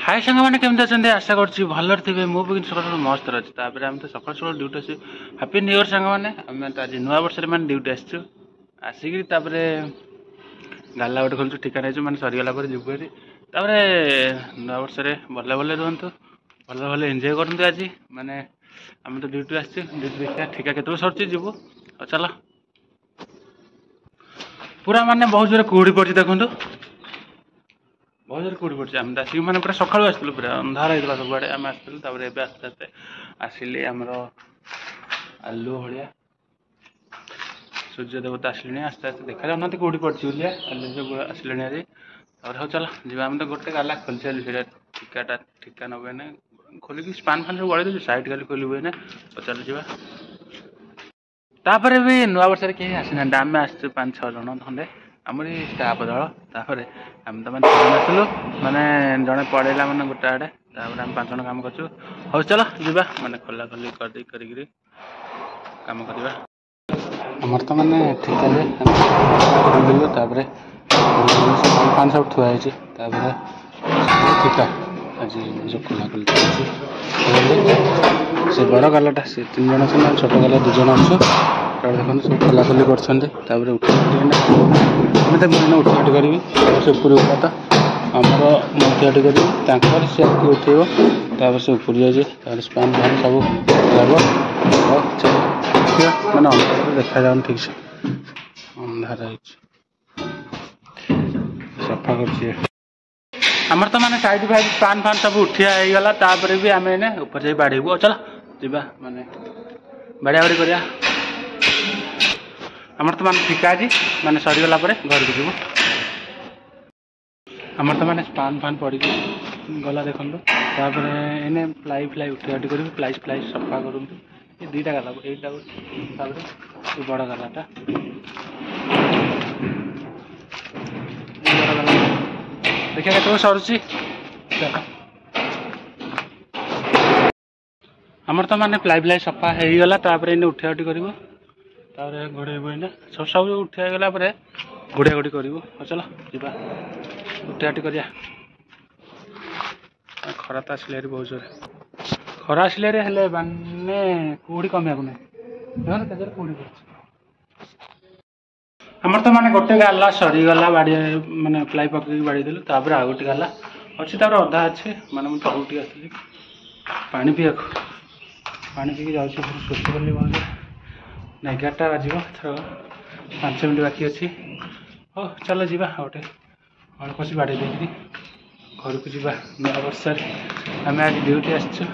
हाय सांग मैंने केमती अच्छा आशा कर भलर थे मुझे सकाल मस्त अच्छी आम तो सकाल सकाल ड्यूटी आस हापी न्यू इयर सांग मैंने आम तो आज नुआ वर्ष मैंने ड्यूटी आसिक गाला गोटे खोलु ठिका नहीं मैंने सरीगला जीवु नुआ वर्ष भले भले रुहतु भले भले एंजॉय करूँ आज माने आम तो ड्यूटी आस ड्यूटी देखा ठिका के सर जीवु चल पूरा माने बहुत जोर कुहुड़ी पड़ी देखु बहुत जोर कुहुड़ी पड़ी आम आसिक मैंने पूरा सका आसलु पूरा अंधार होता सब आड़े आम आसलु आस्ते आस्ते आसिले आमर आलु भाया सूर्य देवता आसिले आस्ते आस्ते देखा जाऊना कौटी पड़ी आलु सब आसिले आज हो चल जी आम तो गोटे गाला खोली सारे से ठिकाटा ठिका नबे ना खोलिक स्पान फान सब गड़ी दूसरी साइड खाली खोल ना तो चल जा तापर भी नुआ वर्ष कहीं आसीना आम आस 5-6 जन खंडे आमर स्टाफ दल आम तो मैंने आसलु माने जड़े पड़ेगा मैंने गोटे आड़े आम 5 जन कम कर चल जा मैंने खोला खोली कर कम करवा आमर तो मैंने ठिका पान सब थुआई ठिका आज जो खोला खोली से बड़ गालाटा से 3 जन से छोट गाला 2 जन अच्छे देखो सब खोला खोली कर उठा मैंने उठाटी करी से ऊपर उठा तो आमर उठाटी करी सी आगे उठेब से ऊपर जाइए स्पान फान सब लग मैंने अंधार देखा जाऊन ठीक से अंधार सफा कर आमर तो मैंने साइड फाइड पान फान सब उठिया होगला भी आम ऊपर जा बाड़ेबू चल जा माने बाड़िया बाड़ी करिया आमर तो मैंने ठिका आज मैंने सरीगला घर को जीव आमर तो मैंने पान फान पड़ गला देखु एने प्लाई फ्लाई उठाटी कर प्लाइज फ्लाइज सफा करूँ ये 2टा गाला यहीटा बड़ गालाटा देखिए के सरुची आमर तो मैंने प्लाई फ्लाई सफा होगला इन उठाउटी कर घोड़ेबू ना सब सब उठागला घोड़ा घोड़ी कर चल जा उठाउटी कर खरा तो आसले बहुत जोर खरा आसले माने कुहुड़ी कमिया को नहीं देखो कुहुड़ी पड़े आमर तो मैंने गोटे गाला सरीगला बाड़ी मैंने प्लाई पक बाड़ी देलु आ गोटे गाला अच्छी तार अधा अच्छे मैंने मुझे तौटी आसली पानी पीया पानी पीक जाऊँ सुस्त कली बहुत 11टा बाजिब थर 5 मिनट बाकी अच्छी हो चल जा गोटे अड़कसी बाड़ी देखी घर को जा नुआ वर्ष आम आज ड्यूटी आसचु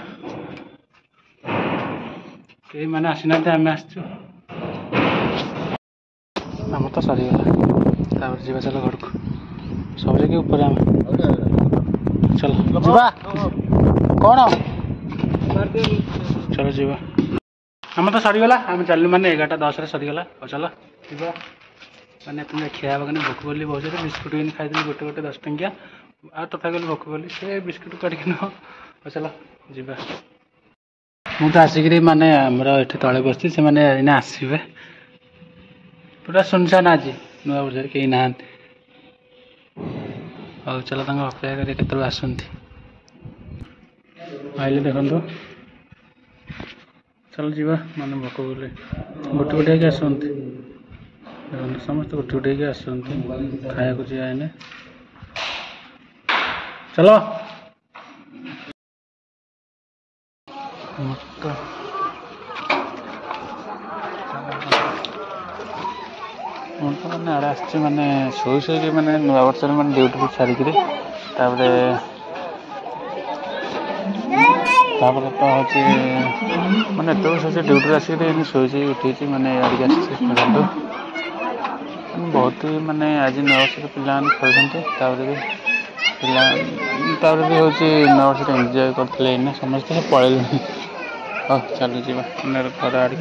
कई मैंने आसीना आम आसचु आम तो सरीगला जा चल घर को सब जगह ऊपर आम चल जा कौन चलो जा आम तो सरीगला आम चलू मैंने 11:10 सरीगला चल जा मैंने तुम खिया मैंने भोक बोली बहुत जोर बिस्कुट भी खाई गोटे गोटे 10 टंकिया आ तथा गली भोक बोली से बिस्कुट काटिक न चल जा मुझे आसिक माने आमर ये तले बस से मैंने आसवे पूरा सुनसान आज नुआ वर्ष कहीं ना और चलो अपेक्षा कर केत आसती आइले देखु चल जा मैंने भोक बोली गोटे गोटे आसती देखो समस्त गोटे गोटे आसती खाया को जाए चलो तो मैंने आड़े आस मैंने शोई शोक मैंने नुआ वर्ष मैंने ड्यूटी छाड़िक तो हूँ मैंने एत बस ड्यूटी आसिक शोई उठी मैंने आड़े आसू बहुत मैंने आज नुआ वर्ष पिला खेलते भी हूँ नुआ वर्ष एंजॉय करते समस्ते पलैले हाँ चल जा घर आड़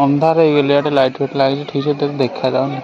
अंधार हो गले लाइट फाइट लगी ठीक से देखा जाऊनी